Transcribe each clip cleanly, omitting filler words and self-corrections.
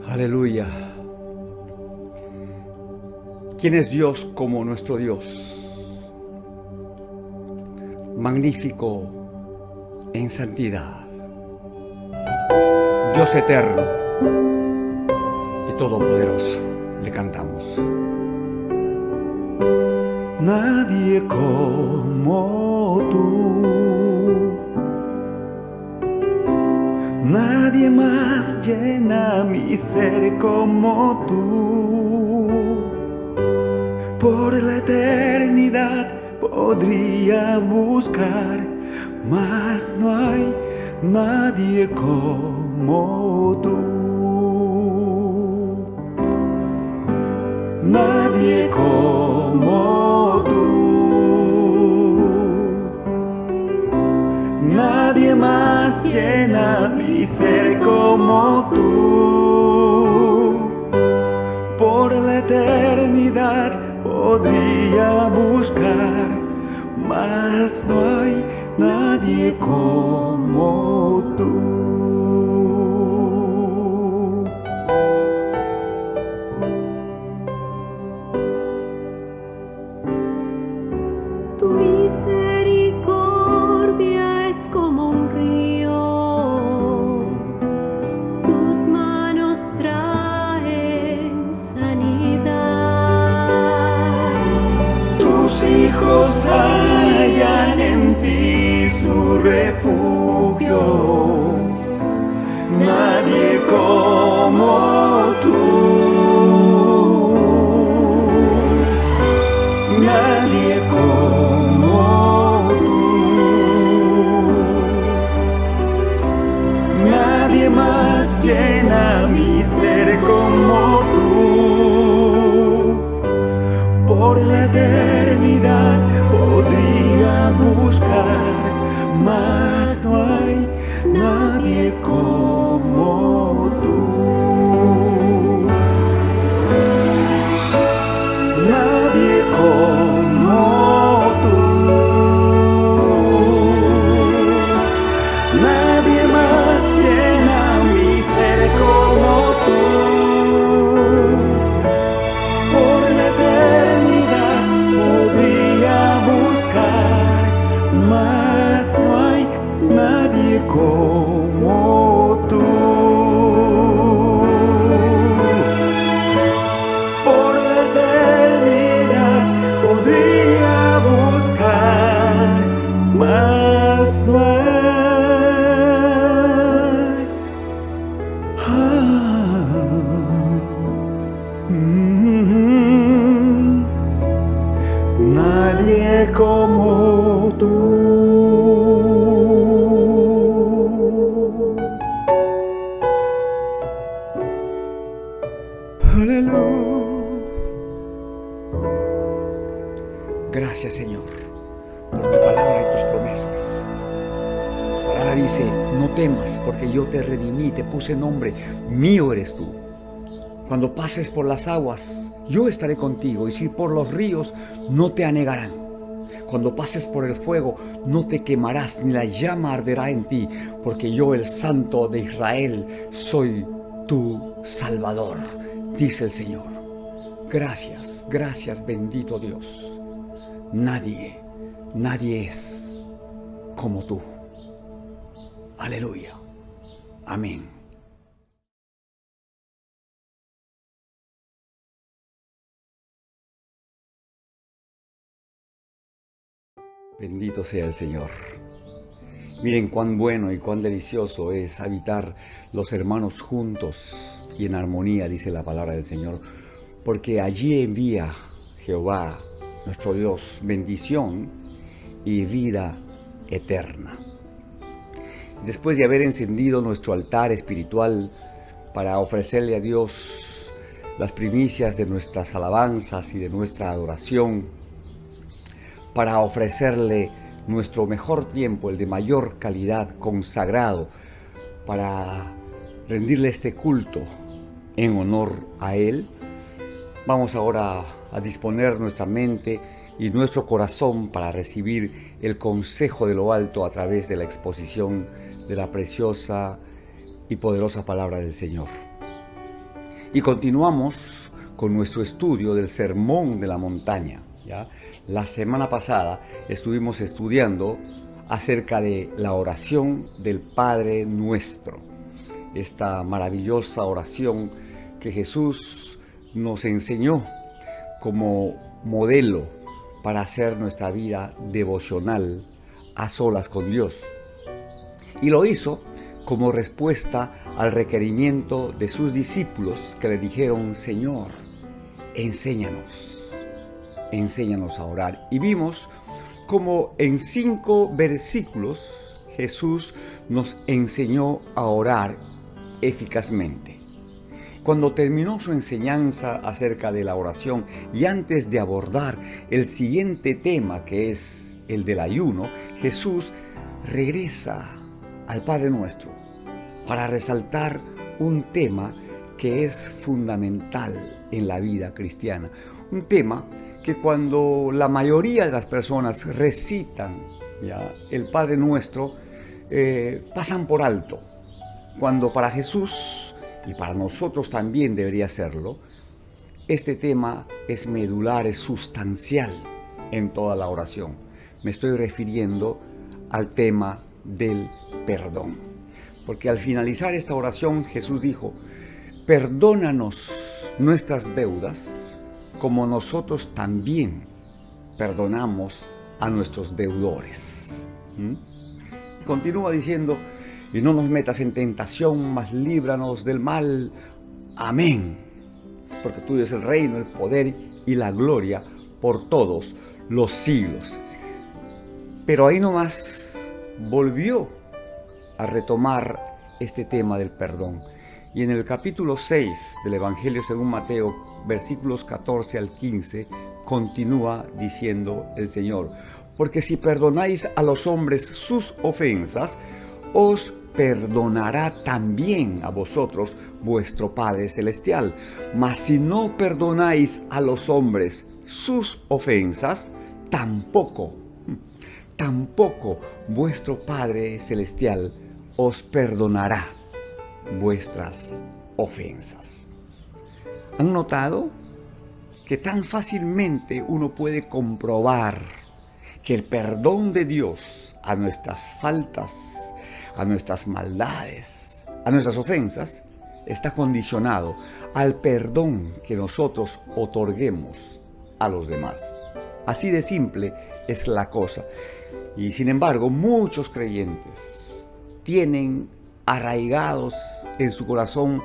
Aleluya. ¿Quién es Dios como nuestro Dios? Magnífico en santidad, Dios eterno y todopoderoso. Le cantamos. Nadie como tú, nadie más llena mi ser como tú. Por la eternidad podría buscar, mas no hay nadie como tú. Nadie como tú. Nadie más llena mi ser como tú. Por la eternidad podría buscar, mas no hay nadie como tú. Tu misericordia es como un río, tus manos traen sanidad. Tus hijos hallan en ti su refugio. Nadie como tú. Nadie como tú. Nadie más llena mi ser como tú. Por la eternidad podría buscar, mas no hay nadie como tú. Nadie como tú. Nadie más llena mi ser como tú. Por la eternidad podría buscar, mas no hay nadie como tú. Por la eternidad podría buscar, mas no hay. Nadie como tú. Aleluya. Gracias, Señor, por tu palabra y tus promesas. Tu palabra dice: no temas, porque yo te redimí, te puse nombre, mío eres tú. Cuando pases por las aguas, yo estaré contigo, y si por los ríos, no te anegarán. Cuando pases por el fuego, no te quemarás, ni la llama arderá en ti, porque yo, el Santo de Israel, soy tu Salvador, dice el Señor. Gracias, gracias, bendito Dios. Nadie es como tú. Aleluya. Amén. Bendito sea el Señor. Miren cuán bueno y cuán delicioso es habitar los hermanos juntos y en armonía, dice la palabra del Señor, porque allí envía Jehová, nuestro Dios, bendición y vida eterna. Después de haber encendido nuestro altar espiritual para ofrecerle a Dios las primicias de nuestras alabanzas y de nuestra adoración, para ofrecerle nuestro mejor tiempo, el de mayor calidad, consagrado, para rendirle este culto en honor a Él, vamos ahora a disponer nuestra mente y nuestro corazón para recibir el consejo de lo alto a través de la exposición de la preciosa y poderosa palabra del Señor. Y continuamos con nuestro estudio del Sermón de la Montaña, ¿ya? La semana pasada estuvimos estudiando acerca de la oración del Padre Nuestro, esta maravillosa oración que Jesús nos enseñó como modelo para hacer nuestra vida devocional a solas con Dios. Y lo hizo como respuesta al requerimiento de sus discípulos que le dijeron: Señor, enséñanos a orar. Y vimos como en 5 versículos Jesús nos enseñó a orar eficazmente. Cuando terminó su enseñanza acerca de la oración y antes de abordar el siguiente tema, que es el del ayuno, Jesús regresa al Padre Nuestro para resaltar un tema que es fundamental en la vida cristiana. Un tema que cuando la mayoría de las personas recitan el Padre Nuestro, pasan por alto. Cuando para Jesús, y para nosotros también debería serlo, este tema es medular, es sustancial en toda la oración. Me estoy refiriendo al tema del perdón. Porque al finalizar esta oración, Jesús dijo: perdónanos nuestras deudas, como nosotros también perdonamos a nuestros deudores. Y continúa diciendo: y no nos metas en tentación, mas líbranos del mal. Amén. Porque tuyo es el reino, el poder y la gloria por todos los siglos. Pero ahí nomás volvió a retomar este tema del perdón. Y en el capítulo 6 del Evangelio según Mateo, versículos 14 al 15, continúa diciendo el Señor: porque si perdonáis a los hombres sus ofensas, os perdonará también a vosotros vuestro Padre Celestial. Mas si no perdonáis a los hombres sus ofensas, tampoco vuestro Padre Celestial os perdonará vuestras ofensas. ¿Han notado que tan fácilmente uno puede comprobar que el perdón de Dios a nuestras faltas, a nuestras maldades, a nuestras ofensas, está condicionado al perdón que nosotros otorguemos a los demás? Así de simple es la cosa. Y sin embargo, muchos creyentes tienen arraigados en su corazón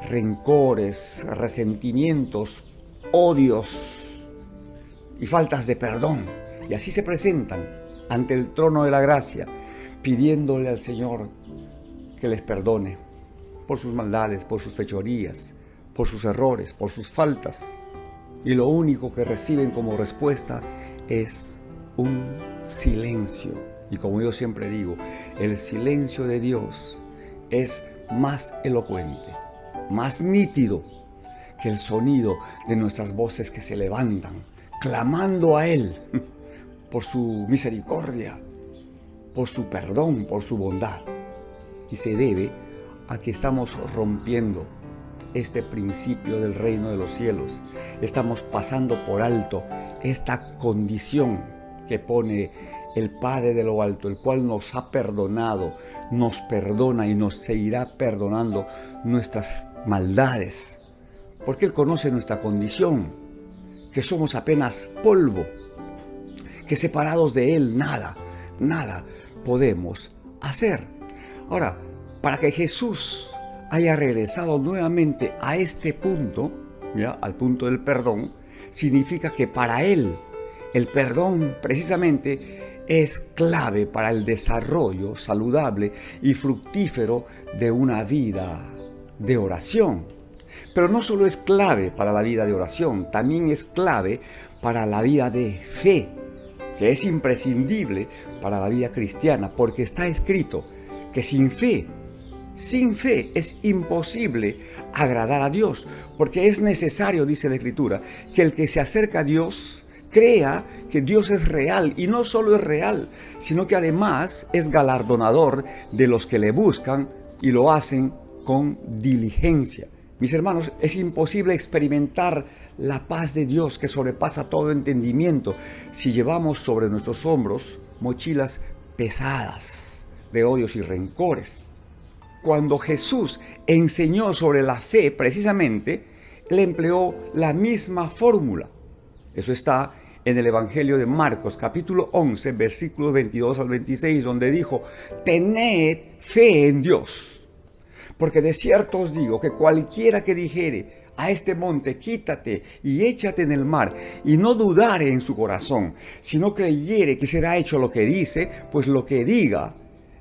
rencores, resentimientos, odios y faltas de perdón. Y así se presentan ante el trono de la gracia, pidiéndole al Señor que les perdone por sus maldades, por sus fechorías, por sus errores, por sus faltas. Y lo único que reciben como respuesta es un silencio. Y como yo siempre digo, el silencio de Dios es más elocuente, más nítido que el sonido de nuestras voces que se levantan, clamando a Él por su misericordia, por su perdón, por su bondad. Y se debe a que estamos rompiendo este principio del reino de los cielos. Estamos pasando por alto esta condición que pone el Padre de lo alto, el cual nos ha perdonado, nos perdona y nos seguirá perdonando nuestras maldades. Porque Él conoce nuestra condición, que somos apenas polvo, que separados de Él nada podemos hacer. Ahora, para que Jesús haya regresado nuevamente a este punto, al punto del perdón, significa que para Él el perdón precisamente es clave para el desarrollo saludable y fructífero de una vida de oración. Pero no solo es clave para la vida de oración, también es clave para la vida de fe, que es imprescindible para la vida cristiana, porque está escrito que sin fe es imposible agradar a Dios, porque es necesario, dice la Escritura, que el que se acerca a Dios crea que Dios es real, y no solo es real, sino que además es galardonador de los que le buscan y lo hacen con diligencia. Mis hermanos, es imposible experimentar la paz de Dios que sobrepasa todo entendimiento si llevamos sobre nuestros hombros mochilas pesadas de odios y rencores. Cuando Jesús enseñó sobre la fe, precisamente, Él empleó la misma fórmula. Eso está en el Evangelio de Marcos, capítulo 11, versículos 22 al 26, donde dijo: tened fe en Dios, porque de cierto os digo que cualquiera que dijere a este monte, quítate y échate en el mar, y no dudare en su corazón, sino creyere que será hecho lo que dice, pues lo que diga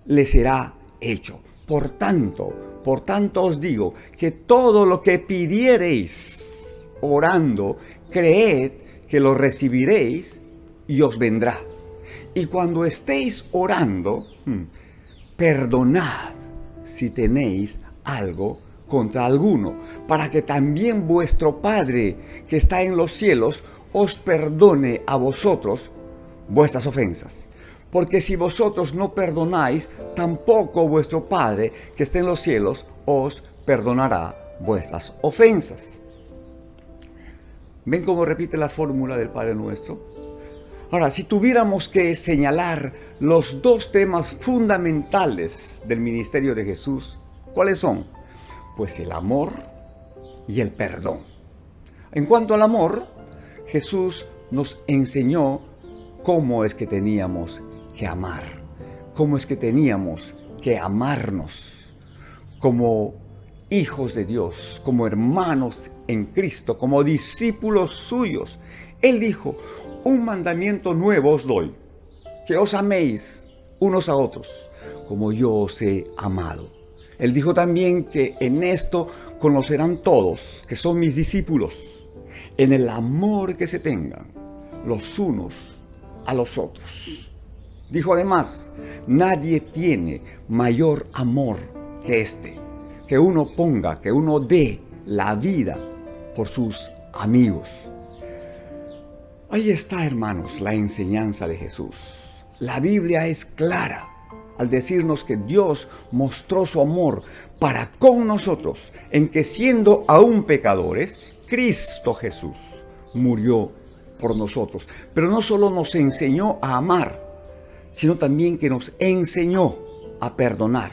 le será hecho. Por tanto os digo que todo lo que pidiereis orando, creed que lo recibiréis y os vendrá. Y cuando estéis orando, perdonad si tenéis algo contra alguno, para que también vuestro Padre que está en los cielos os perdone a vosotros vuestras ofensas. Porque si vosotros no perdonáis, tampoco vuestro Padre que está en los cielos os perdonará vuestras ofensas. ¿Ven cómo repite la fórmula del Padre Nuestro? Ahora, si tuviéramos que señalar los dos temas fundamentales del ministerio de Jesús, ¿cuáles son? Pues el amor y el perdón. En cuanto al amor, Jesús nos enseñó cómo es que teníamos que amar, cómo es que teníamos que amarnos como hijos de Dios, como hermanos en Cristo, como discípulos suyos. Él dijo: un mandamiento nuevo os doy, que os améis unos a otros, como yo os he amado. Él dijo también que en esto conocerán todos que son mis discípulos, en el amor que se tengan los unos a los otros. Dijo además: nadie tiene mayor amor que este, que uno ponga, que uno dé la vida por sus amigos. Ahí está, hermanos, la enseñanza de Jesús. La Biblia es clara al decirnos que Dios mostró su amor para con nosotros, en que siendo aún pecadores, Cristo Jesús murió por nosotros. Pero no solo nos enseñó a amar, sino también que nos enseñó a perdonar.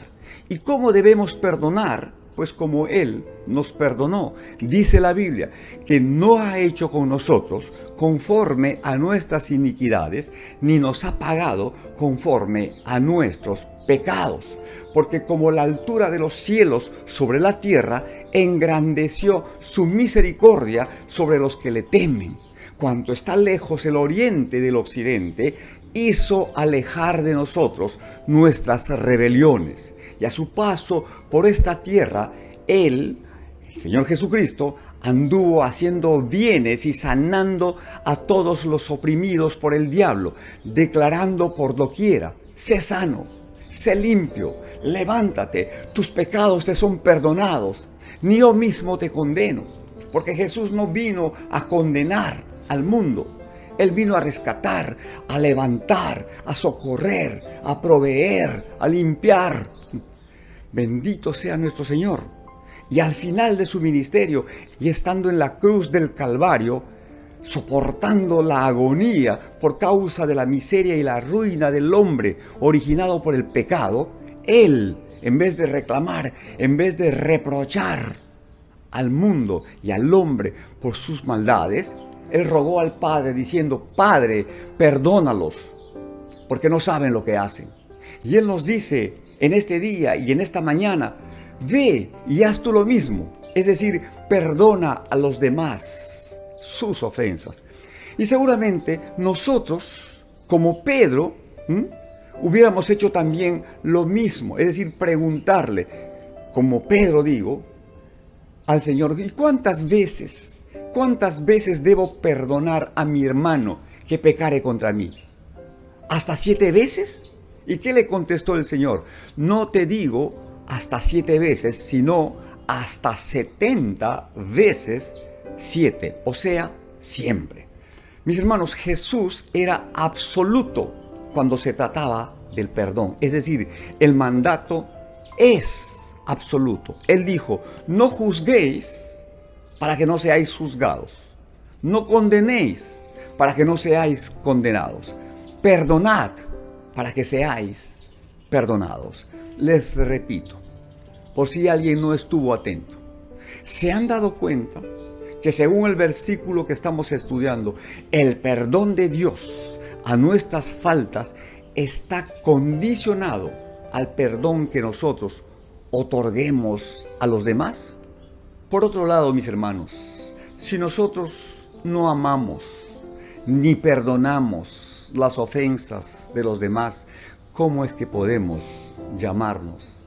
¿Y cómo debemos perdonar? Pues como Él nos perdonó. Dice la Biblia que no ha hecho con nosotros conforme a nuestras iniquidades, ni nos ha pagado conforme a nuestros pecados. Porque como la altura de los cielos sobre la tierra, engrandeció su misericordia sobre los que le temen. Cuanto está lejos el oriente del occidente, hizo alejar de nosotros nuestras rebeliones. Y a su paso por esta tierra, Él, el Señor Jesucristo, anduvo haciendo bienes y sanando a todos los oprimidos por el diablo, declarando por doquiera: sé sano, sé limpio, levántate, tus pecados te son perdonados, ni yo mismo te condeno. Porque Jesús no vino a condenar al mundo. Él vino a rescatar, a levantar, a socorrer, a proveer, a limpiar. Bendito sea nuestro Señor. Y al final de su ministerio, y estando en la cruz del Calvario, soportando la agonía por causa de la miseria y la ruina del hombre originado por el pecado, Él, en vez de reclamar, en vez de reprochar al mundo y al hombre por sus maldades, Él rogó al Padre diciendo: Padre, perdónalos, porque no saben lo que hacen. Y Él nos dice en este día y en esta mañana: ve y haz tú lo mismo. Es decir, perdona a los demás sus ofensas. Y seguramente nosotros, como Pedro, hubiéramos hecho también lo mismo. Es decir, preguntarle, como Pedro digo, al Señor: ¿y cuántas veces debo perdonar a mi hermano que pecare contra mí? ¿Hasta 7 veces? ¿Y qué le contestó el Señor? No te digo hasta 7 veces, sino hasta 70 veces 7, o sea, siempre. Mis hermanos, Jesús era absoluto cuando se trataba del perdón. Es decir, el mandato es absoluto. Él dijo, no juzguéis para que no seáis juzgados. No condenéis para que no seáis condenados. Perdonad para que seáis perdonados. Les repito, por si alguien no estuvo atento. ¿Se han dado cuenta que según el versículo que estamos estudiando, el perdón de Dios a nuestras faltas está condicionado al perdón que nosotros otorguemos a los demás? Por otro lado, mis hermanos, si nosotros no amamos ni perdonamos las ofensas de los demás, ¿cómo es que podemos llamarnos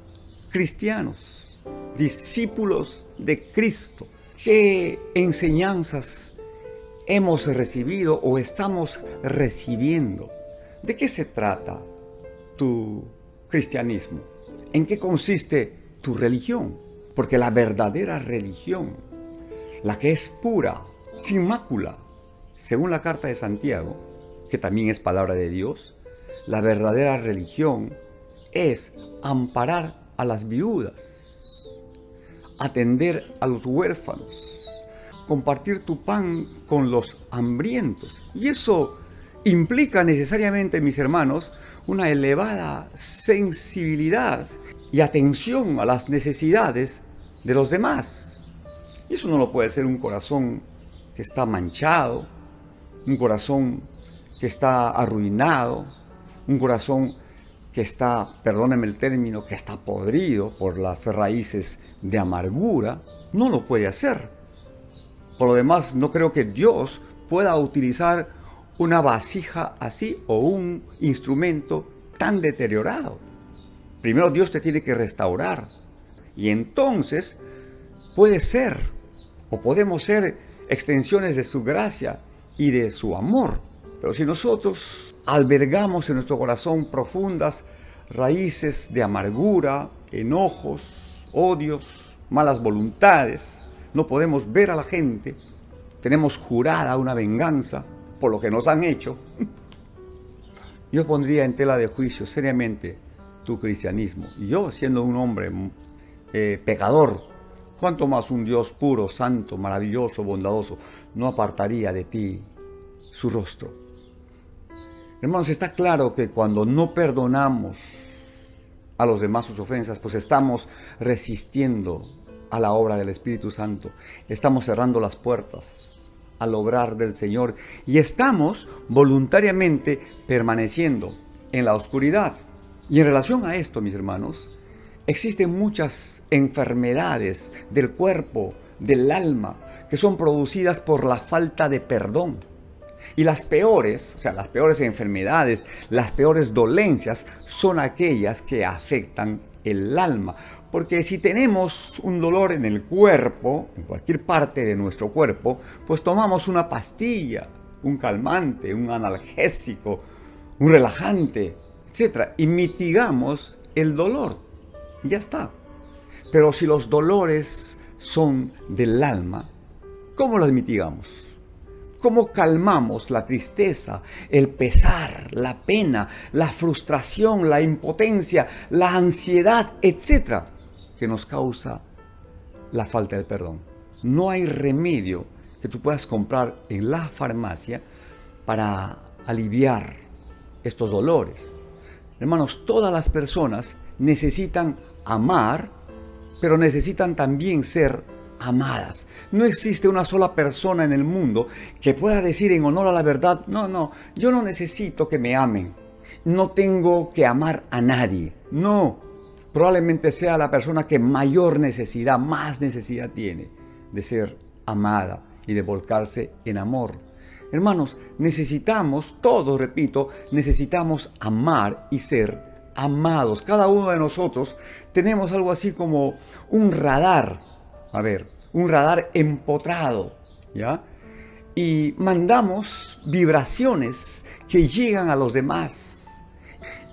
cristianos, discípulos de Cristo? ¿Qué enseñanzas hemos recibido o estamos recibiendo? ¿De qué se trata tu cristianismo? ¿En qué consiste tu religión? Porque la verdadera religión, la que es pura, sin mácula, según la carta de Santiago, que también es palabra de Dios, la verdadera religión es amparar a las viudas, atender a los huérfanos, compartir tu pan con los hambrientos. Y eso implica necesariamente, mis hermanos, una elevada sensibilidad y atención a las necesidades de los demás. Y eso no lo puede ser un corazón que está manchado, un corazón que está arruinado, un corazón que está, perdónenme el término, que está podrido por las raíces de amargura. No lo puede hacer. Por lo demás, no creo que Dios pueda utilizar una vasija así o un instrumento tan deteriorado. Primero Dios te tiene que restaurar y entonces puede ser o podemos ser extensiones de su gracia y de su amor. Pero si nosotros albergamos en nuestro corazón profundas raíces de amargura, enojos, odios, malas voluntades, no podemos ver a la gente, tenemos jurada una venganza por lo que nos han hecho, yo pondría en tela de juicio seriamente tu cristianismo. Y yo, siendo un hombre pecador, cuánto más un Dios puro, santo, maravilloso, bondadoso, no apartaría de ti su rostro. Hermanos, está claro que cuando no perdonamos a los demás sus ofensas, pues estamos resistiendo a la obra del Espíritu Santo. Estamos cerrando las puertas al obrar del Señor y estamos voluntariamente permaneciendo en la oscuridad. Y en relación a esto, mis hermanos, existen muchas enfermedades del cuerpo, del alma, que son producidas por la falta de perdón. Y las peores, las peores enfermedades, las peores dolencias son aquellas que afectan el alma. Porque si tenemos un dolor en el cuerpo, en cualquier parte de nuestro cuerpo, pues tomamos una pastilla, un calmante, un analgésico, un relajante, etc. Y mitigamos el dolor. Ya está. Pero si los dolores son del alma, ¿cómo las mitigamos? ¿Cómo calmamos la tristeza, el pesar, la pena, la frustración, la impotencia, la ansiedad, etcétera, que nos causa la falta de perdón? No hay remedio que tú puedas comprar en la farmacia para aliviar estos dolores. Hermanos, todas las personas necesitan amar, pero necesitan también ser amadas. No existe una sola persona en el mundo que pueda decir en honor a la verdad, no, yo no necesito que me amen, no tengo que amar a nadie. No, probablemente sea la persona que mayor necesidad, más necesidad tiene de ser amada y de volcarse en amor. Hermanos, necesitamos, todos, repito, necesitamos amar y ser amados. Cada uno de nosotros tenemos algo así como un radar, un radar empotrado, ¿ya? Y mandamos vibraciones que llegan a los demás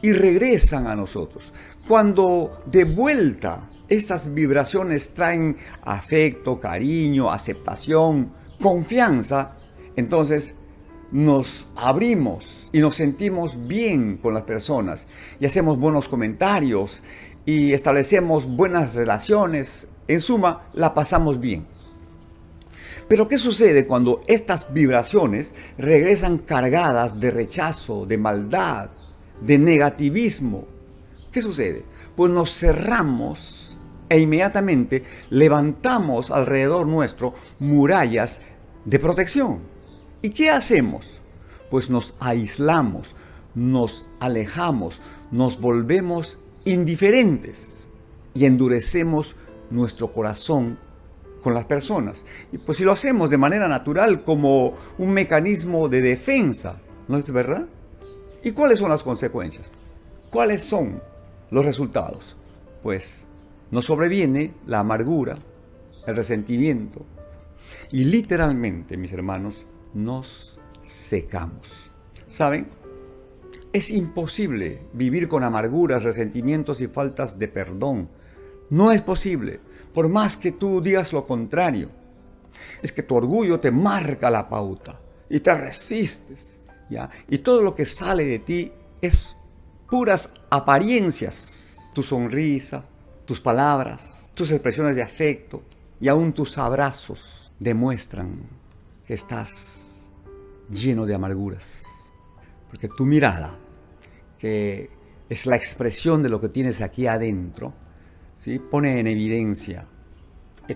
y regresan a nosotros. Cuando de vuelta estas vibraciones traen afecto, cariño, aceptación, confianza, entonces nos abrimos y nos sentimos bien con las personas y hacemos buenos comentarios y establecemos buenas relaciones. En suma, la pasamos bien. Pero ¿qué sucede cuando estas vibraciones regresan cargadas de rechazo, de maldad, de negativismo? ¿Qué sucede? Pues nos cerramos e inmediatamente levantamos alrededor nuestro murallas de protección. ¿Y qué hacemos? Pues nos aislamos, nos alejamos, nos volvemos indiferentes y endurecemos nuestro corazón con las personas. Y pues si lo hacemos de manera natural como un mecanismo de defensa, ¿no es verdad? ¿Y cuáles son las consecuencias? ¿Cuáles son los resultados? Pues nos sobreviene la amargura, el resentimiento y literalmente, mis hermanos, nos secamos. ¿Saben? Es imposible vivir con amarguras, resentimientos y faltas de perdón. No es posible, por más que tú digas lo contrario. Es que tu orgullo te marca la pauta y te resistes, ¿ya? Y todo lo que sale de ti es puras apariencias. Tu sonrisa, tus palabras, tus expresiones de afecto y aún tus abrazos demuestran que estás lleno de amarguras. Porque tu mirada, que es la expresión de lo que tienes aquí adentro, ¿sí?, pone en evidencia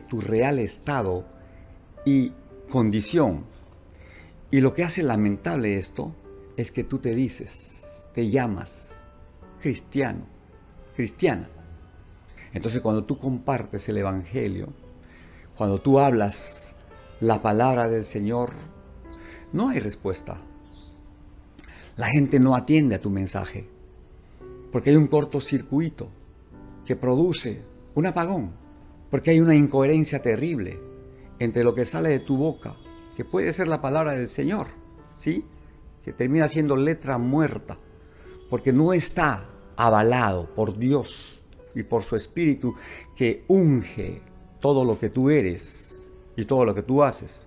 tu real estado y condición. Y lo que hace lamentable esto es que tú te dices, te llamas cristiano, cristiana. Entonces cuando tú compartes el evangelio, cuando tú hablas la palabra del Señor, no hay respuesta. La gente no atiende a tu mensaje porque hay un cortocircuito que produce un apagón, porque hay una incoherencia terrible entre lo que sale de tu boca, que puede ser la palabra del Señor, ¿sí?, que termina siendo letra muerta, porque no está avalado por Dios y por su Espíritu, que unge todo lo que tú eres y todo lo que tú haces,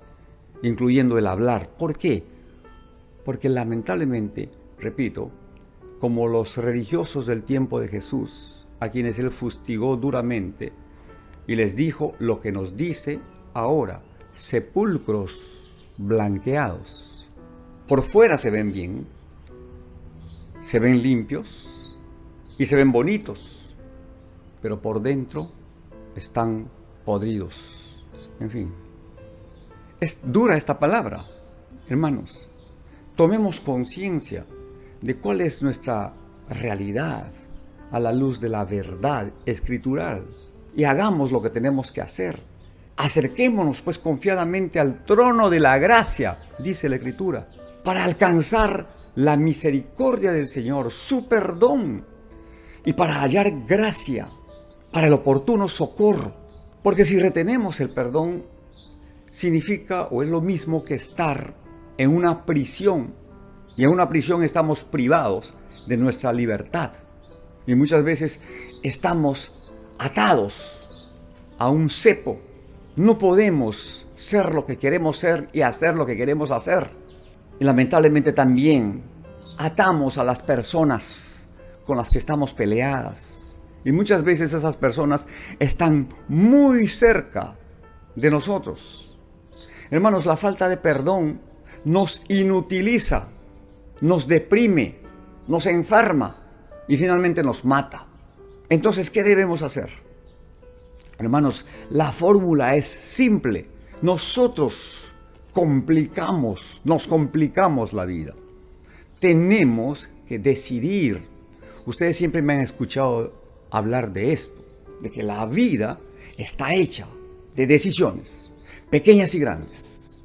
incluyendo el hablar. ¿Por qué? Porque lamentablemente, repito, como los religiosos del tiempo de Jesús, a quienes él fustigó duramente y les dijo lo que nos dice ahora: sepulcros blanqueados. Por fuera se ven bien, se ven limpios y se ven bonitos, pero por dentro están podridos. En fin, es dura esta palabra, hermanos. Tomemos conciencia de cuál es nuestra realidad a la luz de la verdad escritural y hagamos lo que tenemos que hacer. Acerquémonos pues confiadamente al trono de la gracia, dice la Escritura, para alcanzar la misericordia del Señor, su perdón, y para hallar gracia para el oportuno socorro. Porque si retenemos el perdón, significa o es lo mismo que estar en una prisión, y en una prisión estamos privados de nuestra libertad. Y muchas veces estamos atados a un cepo. No podemos ser lo que queremos ser y hacer lo que queremos hacer. Y lamentablemente también atamos a las personas con las que estamos peleadas. Y muchas veces esas personas están muy cerca de nosotros. Hermanos, la falta de perdón nos inutiliza, nos deprime, nos enferma y finalmente nos mata. Entonces, ¿qué debemos hacer? Hermanos, la fórmula es simple. Nosotros nos complicamos la vida. Tenemos que decidir. Ustedes siempre me han escuchado hablar de esto, de que la vida está hecha de decisiones, pequeñas y grandes,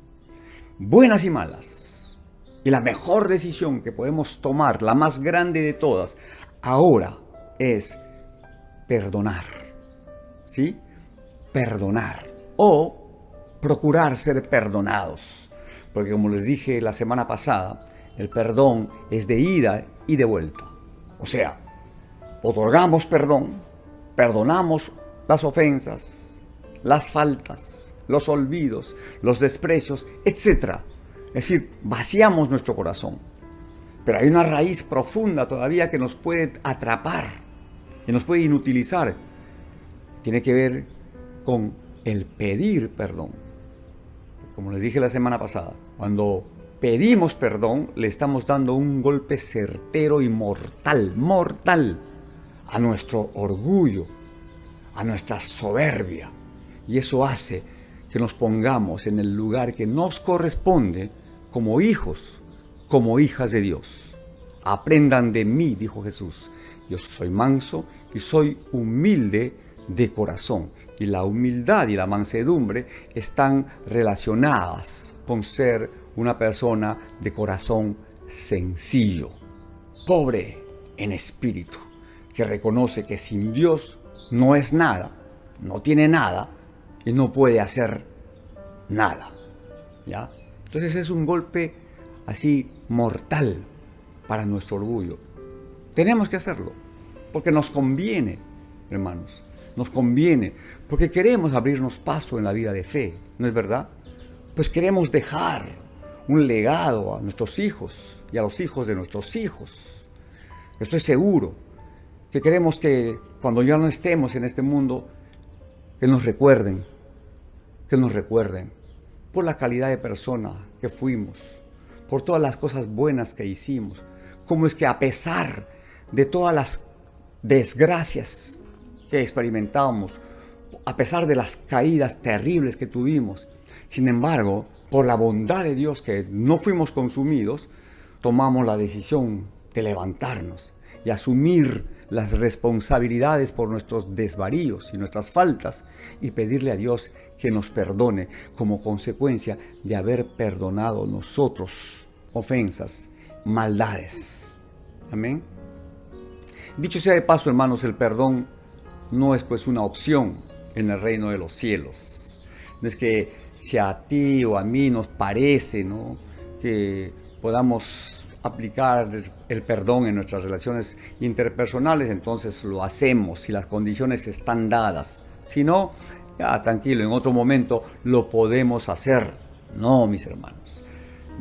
buenas y malas. Y la mejor decisión que podemos tomar, la más grande de todas, ahora es perdonar. ¿Sí? Perdonar o procurar ser perdonados. Porque como les dije la semana pasada, el perdón es de ida y de vuelta. O sea, otorgamos perdón, perdonamos las ofensas, las faltas, los olvidos, los desprecios, etc. Es decir, vaciamos nuestro corazón. Pero hay una raíz profunda todavía que nos puede atrapar y nos puede inutilizar. Tiene que ver con el pedir perdón. Como les dije la semana pasada, cuando pedimos perdón, le estamos dando un golpe certero y mortal a nuestro orgullo, a nuestra soberbia. Y eso hace que nos pongamos en el lugar que nos corresponde como hijos, como hijas de Dios. Aprendan de mí, dijo Jesús. Yo soy manso y soy humilde de corazón. Y la humildad y la mansedumbre están relacionadas con ser una persona de corazón sencillo, pobre en espíritu, que reconoce que sin Dios no es nada, no tiene nada y no puede hacer nada. ¿Ya? Entonces es un golpe así mortal para nuestro orgullo. Tenemos que hacerlo porque nos conviene, hermanos. Nos conviene porque queremos abrirnos paso en la vida de fe, ¿no es verdad? Pues queremos dejar un legado a nuestros hijos y a los hijos de nuestros hijos. Estoy seguro que queremos que cuando ya no estemos en este mundo, que nos recuerden por la calidad de persona que fuimos, por todas las cosas buenas que hicimos, cómo es que a pesar de todas las desgracias que experimentamos, a pesar de las caídas terribles que tuvimos, sin embargo, por la bondad de Dios que no fuimos consumidos, tomamos la decisión de levantarnos y asumir las responsabilidades por nuestros desvaríos y nuestras faltas y pedirle a Dios que nos perdone como consecuencia de haber perdonado nosotros ofensas, maldades. Amén. Dicho sea de paso, hermanos, el perdón no es pues una opción en el reino de los cielos. No es que si a ti o a mí nos parece, ¿no?, que podamos aplicar el perdón en nuestras relaciones interpersonales, entonces lo hacemos si las condiciones están dadas. Si no, ya tranquilo, en otro momento lo podemos hacer. No, mis hermanos.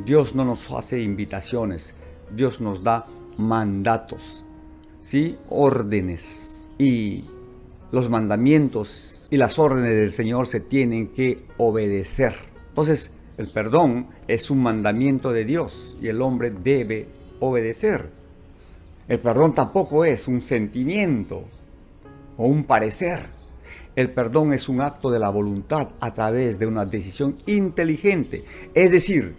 Dios no nos hace invitaciones, Dios nos da mandatos, ¿sí? Órdenes. Y los mandamientos y las órdenes del Señor se tienen que obedecer. Entonces, el perdón es un mandamiento de Dios y el hombre debe obedecer. El perdón tampoco es un sentimiento o un parecer. El perdón es un acto de la voluntad a través de una decisión inteligente. Es decir,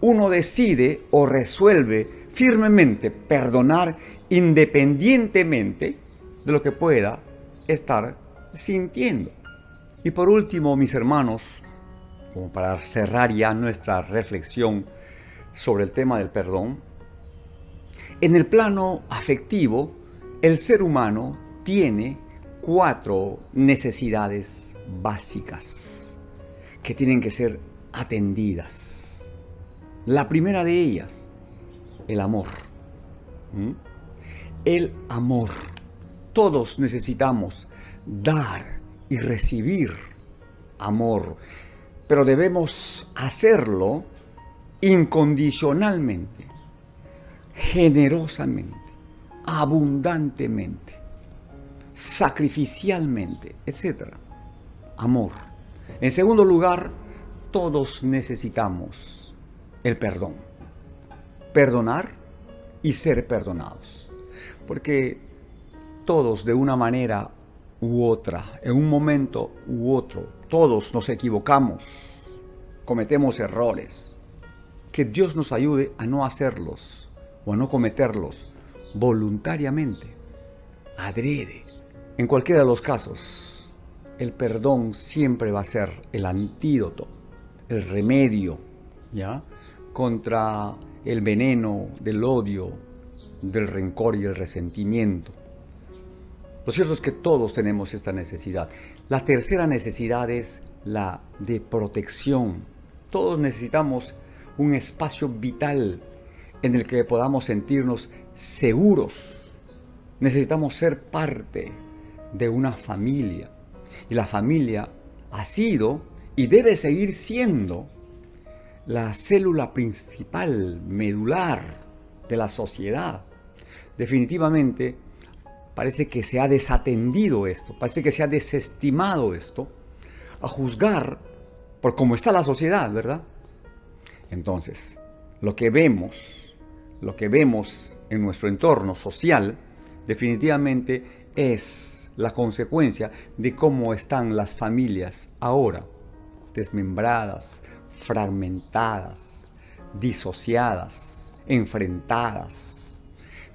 uno decide o resuelve firmemente perdonar independientemente de lo que pueda estar sintiendo. Y por último, mis hermanos, como para cerrar ya nuestra reflexión sobre el tema del perdón, en el plano afectivo, el ser humano tiene 4 necesidades básicas que tienen que ser atendidas. La primera de ellas, el amor. El amor. Todos necesitamos dar y recibir amor, pero debemos hacerlo incondicionalmente, generosamente, abundantemente, sacrificialmente, etc. Amor. En segundo lugar, todos necesitamos el perdón. Perdonar y ser perdonados. Porque todos de una manera u otra, en un momento u otro, todos nos equivocamos, cometemos errores. Que Dios nos ayude a no hacerlos o a no cometerlos voluntariamente, adrede. En cualquiera de los casos, el perdón siempre va a ser el antídoto, el remedio, ¿ya?, contra el veneno del odio, del rencor y el resentimiento. Lo cierto es que todos tenemos esta necesidad. La tercera necesidad es la de protección. Todos necesitamos un espacio vital en el que podamos sentirnos seguros. Necesitamos ser parte de una familia. Y la familia ha sido y debe seguir siendo la célula principal, medular de la sociedad. Definitivamente, parece que se ha desatendido esto, parece que se ha desestimado esto, a juzgar por cómo está la sociedad, ¿verdad? Entonces, lo que vemos en nuestro entorno social, definitivamente es la consecuencia de cómo están las familias ahora, desmembradas, fragmentadas, disociadas, enfrentadas,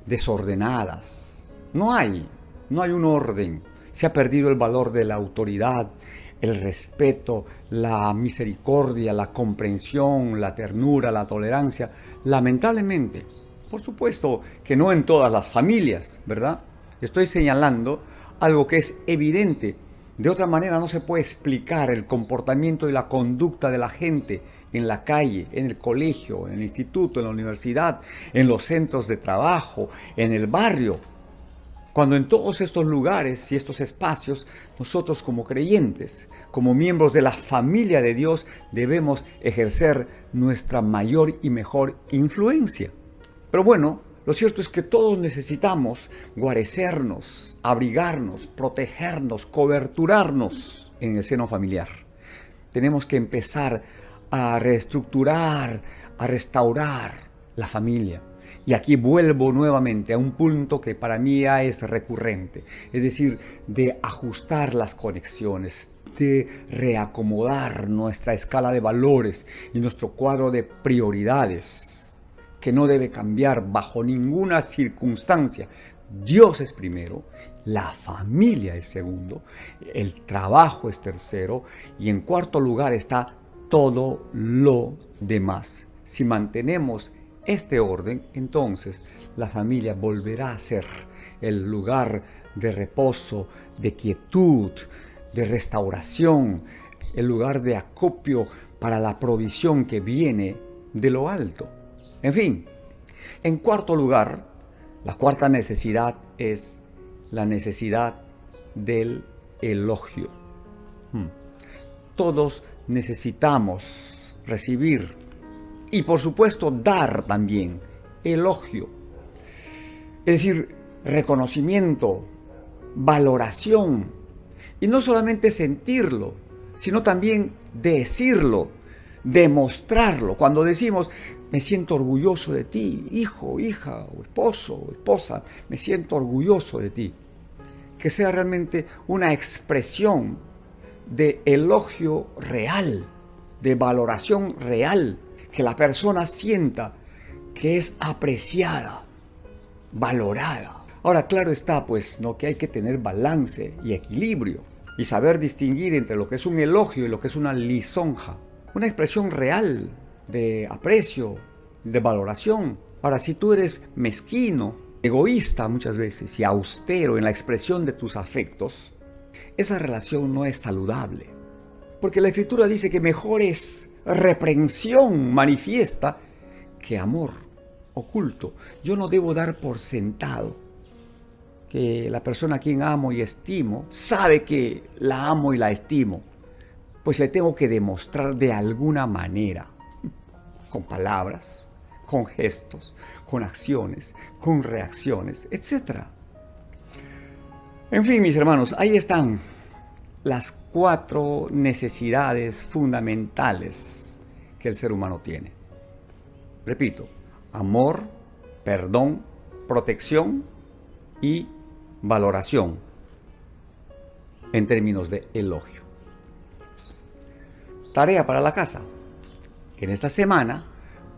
desordenadas. No hay un orden. Se ha perdido el valor de la autoridad, el respeto, la misericordia, la comprensión, la ternura, la tolerancia. Lamentablemente, por supuesto que no en todas las familias, ¿verdad? Estoy señalando algo que es evidente. De otra manera no se puede explicar el comportamiento y la conducta de la gente en la calle, en el colegio, en el instituto, en la universidad, en los centros de trabajo, en el barrio. Cuando en todos estos lugares y estos espacios, nosotros como creyentes, como miembros de la familia de Dios, debemos ejercer nuestra mayor y mejor influencia. Pero bueno, lo cierto es que todos necesitamos guarecernos, abrigarnos, protegernos, coberturarnos en el seno familiar. Tenemos que empezar a reestructurar, a restaurar la familia. Y aquí vuelvo nuevamente a un punto que para mí ya es recurrente, es decir, de ajustar las conexiones, de reacomodar nuestra escala de valores y nuestro cuadro de prioridades, que no debe cambiar bajo ninguna circunstancia. Dios es primero, la familia es segundo, el trabajo es tercero y en cuarto lugar está todo lo demás. Si mantenemos este orden, entonces la familia volverá a ser el lugar de reposo, de quietud, de restauración, el lugar de acopio para la provisión que viene de lo alto. En fin, en cuarto lugar, la cuarta necesidad es la necesidad del elogio. Todos necesitamos recibir y por supuesto dar también elogio. Es decir, reconocimiento, valoración. Y no solamente sentirlo, sino también decirlo, demostrarlo. Cuando decimos, me siento orgulloso de ti, hijo, hija, o esposo, o esposa, me siento orgulloso de ti. Que sea realmente una expresión de elogio real, de valoración real, que la persona sienta que es apreciada, valorada. Ahora, claro está, pues, ¿no?, que hay que tener balance y equilibrio y saber distinguir entre lo que es un elogio y lo que es una lisonja, una expresión real de aprecio, de valoración. Ahora, si tú eres mezquino, egoísta muchas veces y austero en la expresión de tus afectos, esa relación no es saludable. Porque la Escritura dice que mejor es reprensión manifiesta que amor oculto. Yo no debo dar por sentado que la persona a quien amo y estimo sabe que la amo y la estimo. Pues le tengo que demostrar de alguna manera, con palabras, con gestos, con acciones, con reacciones, etc. En fin, mis hermanos, ahí están las 4 necesidades fundamentales que el ser humano tiene. Repito, amor, perdón, protección y valoración en términos de elogio. Tarea para la casa. Que en esta semana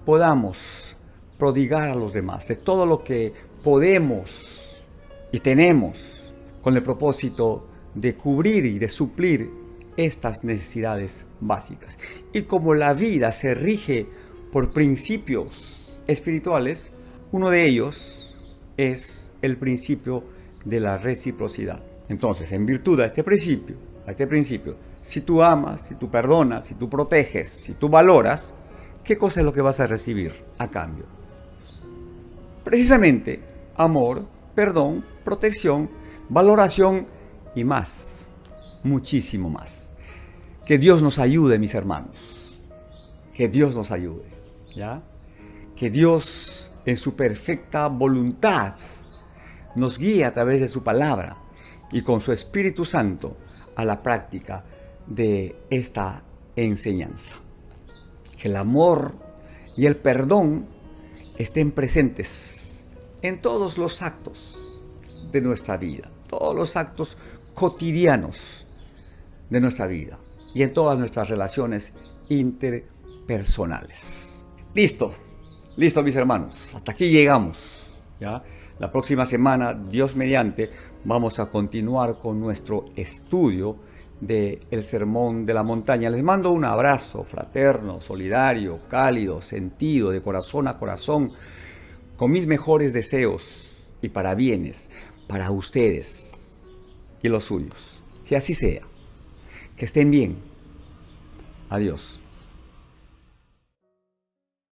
podamos prodigar a los demás de todo lo que podemos y tenemos con el propósito de cubrir y de suplir estas necesidades básicas. Y como la vida se rige por principios espirituales, uno de ellos es el principio de la reciprocidad. Entonces, en virtud a este principio, si tú amas, si tú perdonas, si tú proteges, si tú valoras, ¿qué cosa es lo que vas a recibir a cambio? Precisamente, amor, perdón, protección, valoración y más, muchísimo más. Que Dios nos ayude, mis hermanos. Que Dios nos ayude, ¿ya? Que Dios, en su perfecta voluntad, nos guíe a través de su palabra y con su Espíritu Santo a la práctica de esta enseñanza. Que el amor y el perdón estén presentes en todos los actos de nuestra vida, todos los actos cotidianos de nuestra vida y en todas nuestras relaciones interpersonales. Listo mis hermanos, hasta aquí llegamos, ¿ya? La próxima semana, Dios mediante, vamos a continuar con nuestro estudio del Sermón de la Montaña. Les mando un abrazo fraterno, solidario, cálido, sentido, de corazón a corazón, con mis mejores deseos y parabienes para ustedes y los suyos. Que así sea. Que estén bien. Adiós.